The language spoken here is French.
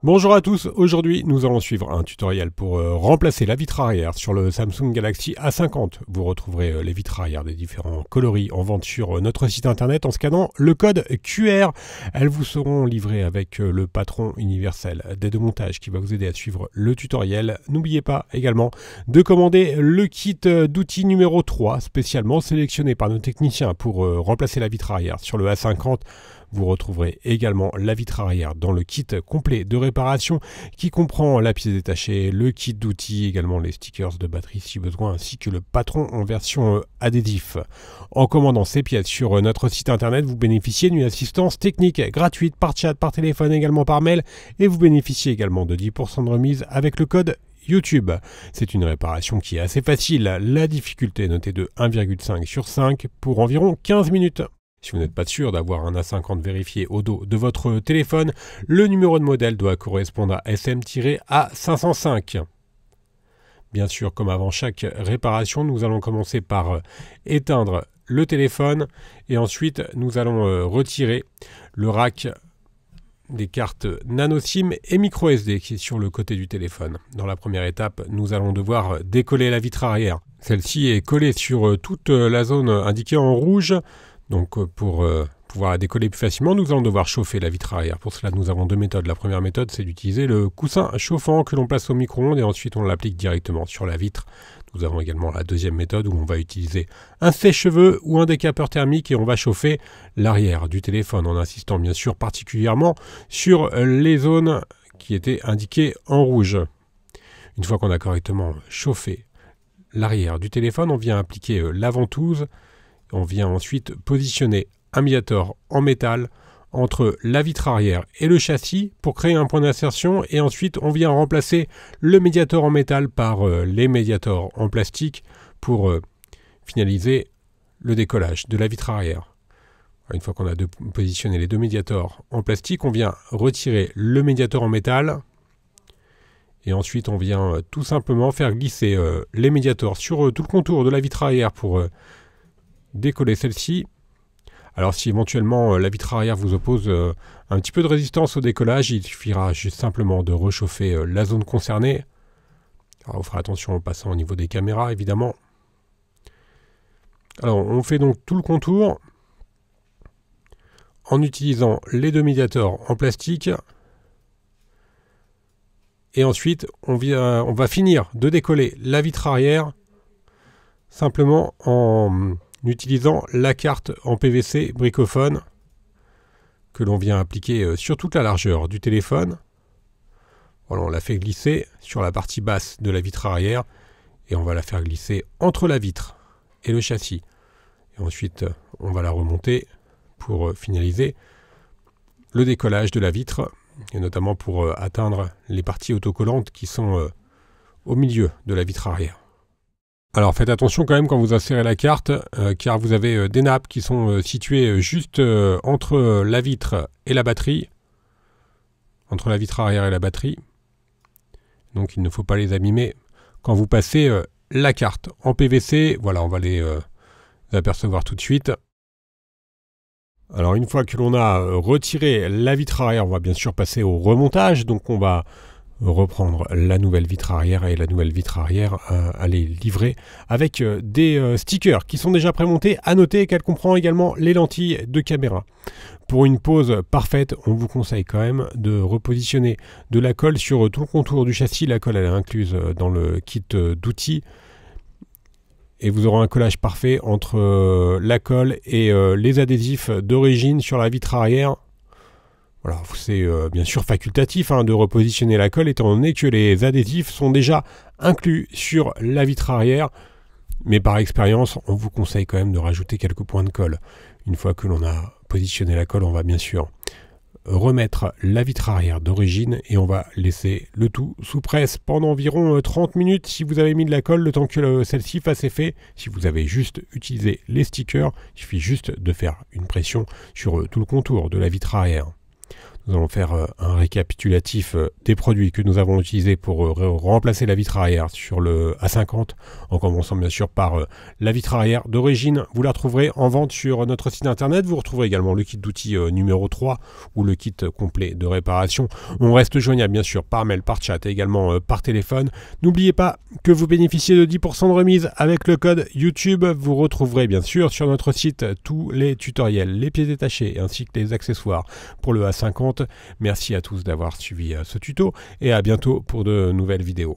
Bonjour à tous, aujourd'hui nous allons suivre un tutoriel pour remplacer la vitre arrière sur le Samsung Galaxy A50. Vous retrouverez les vitres arrière des différents coloris en vente sur notre site internet en scannant le code QR. Elles vous seront livrées avec le patron universel d'aide au montage qui va vous aider à suivre le tutoriel. N'oubliez pas également de commander le kit d'outils numéro 3 spécialement sélectionné par nos techniciens pour remplacer la vitre arrière sur le A50. Vous retrouverez également la vitre arrière dans le kit complet de réparation qui comprend la pièce détachée, le kit d'outils, également les stickers de batterie si besoin, ainsi que le patron en version adhésif. En commandant ces pièces sur notre site internet, vous bénéficiez d'une assistance technique gratuite par chat, par téléphone, également par mail, et vous bénéficiez également de 10% de remise avec le code YouTube. C'est une réparation qui est assez facile, la difficulté est notée de 1,5 sur 5 pour environ 15 minutes. Si vous n'êtes pas sûr d'avoir un A50 vérifié au dos de votre téléphone, le numéro de modèle doit correspondre à SM-A505. Bien sûr, comme avant chaque réparation, nous allons commencer par éteindre le téléphone et ensuite nous allons retirer le rack des cartes nano SIM et micro SD qui est sur le côté du téléphone. Dans la première étape, nous allons devoir décoller la vitre arrière. Celle-ci est collée sur toute la zone indiquée en rouge. Donc pour pouvoir la décoller plus facilement, nous allons devoir chauffer la vitre arrière. Pour cela, nous avons deux méthodes. La première méthode, c'est d'utiliser le coussin chauffant que l'on place au micro-ondes et ensuite on l'applique directement sur la vitre. Nous avons également la deuxième méthode où on va utiliser un sèche-cheveux ou un décapeur thermique et on va chauffer l'arrière du téléphone en insistant bien sûr particulièrement sur les zones qui étaient indiquées en rouge. Une fois qu'on a correctement chauffé l'arrière du téléphone, on vient appliquer la ventouse. On vient ensuite positionner un médiator en métal entre la vitre arrière et le châssis pour créer un point d'insertion et ensuite on vient remplacer le médiator en métal par les médiators en plastique pour finaliser le décollage de la vitre arrière. Une fois qu'on a positionné les deux médiators en plastique, on vient retirer le médiator en métal et ensuite on vient tout simplement faire glisser les médiators sur tout le contour de la vitre arrière pour décoller celle-ci. Alors si éventuellement la vitre arrière vous oppose un petit peu de résistance au décollage, il suffira juste simplement de réchauffer la zone concernée. Alors on fera attention en passant au niveau des caméras évidemment. Alors on fait donc tout le contour en utilisant les deux médiators en plastique. Et ensuite on va finir de décoller la vitre arrière simplement en utilisant la carte en PVC bricophone que l'on vient appliquer sur toute la largeur du téléphone. Voilà, on la fait glisser sur la partie basse de la vitre arrière et on va la faire glisser entre la vitre et le châssis. Et ensuite, on va la remonter pour finaliser le décollage de la vitre et notamment pour atteindre les parties autocollantes qui sont au milieu de la vitre arrière. Alors faites attention quand même quand vous insérez la carte car vous avez des nappes qui sont situées juste entre la vitre et la batterie, entre la vitre arrière et la batterie. Donc il ne faut pas les abîmer. Quand vous passez la carte en PVC, voilà, on va les apercevoir tout de suite. Alors une fois que l'on a retiré la vitre arrière, on va bien sûr passer au remontage. Donc on va reprendre la nouvelle vitre arrière et la nouvelle vitre arrière à les livrer avec des stickers qui sont déjà prémontés. À noter qu'elle comprend également les lentilles de caméra. Pour une pose parfaite, on vous conseille quand même de repositionner de la colle sur tout le contour du châssis. La colle elle est incluse dans le kit d'outils et vous aurez un collage parfait entre la colle et les adhésifs d'origine sur la vitre arrière. Voilà, c'est bien sûr facultatif de repositionner la colle étant donné que les adhésifs sont déjà inclus sur la vitre arrière. Mais par expérience, on vous conseille quand même de rajouter quelques points de colle. Une fois que l'on a positionné la colle, on va bien sûr remettre la vitre arrière d'origine et on va laisser le tout sous presse pendant environ 30 minutes si vous avez mis de la colle, le temps que celle-ci fasse effet. Si vous avez juste utilisé les stickers, il suffit juste de faire une pression sur tout le contour de la vitre arrière. Nous allons faire un récapitulatif des produits que nous avons utilisés pour remplacer la vitre arrière sur le A50, en commençant bien sûr par la vitre arrière d'origine. Vous la trouverez en vente sur notre site internet. Vous retrouverez également le kit d'outils numéro 3 ou le kit complet de réparation. On reste joignable bien sûr par mail, par chat et également par téléphone. N'oubliez pas que vous bénéficiez de 10% de remise avec le code YouTube. Vous retrouverez bien sûr sur notre site tous les tutoriels, les pièces détachées ainsi que les accessoires pour le A50. Merci à tous d'avoir suivi ce tuto et à bientôt pour de nouvelles vidéos.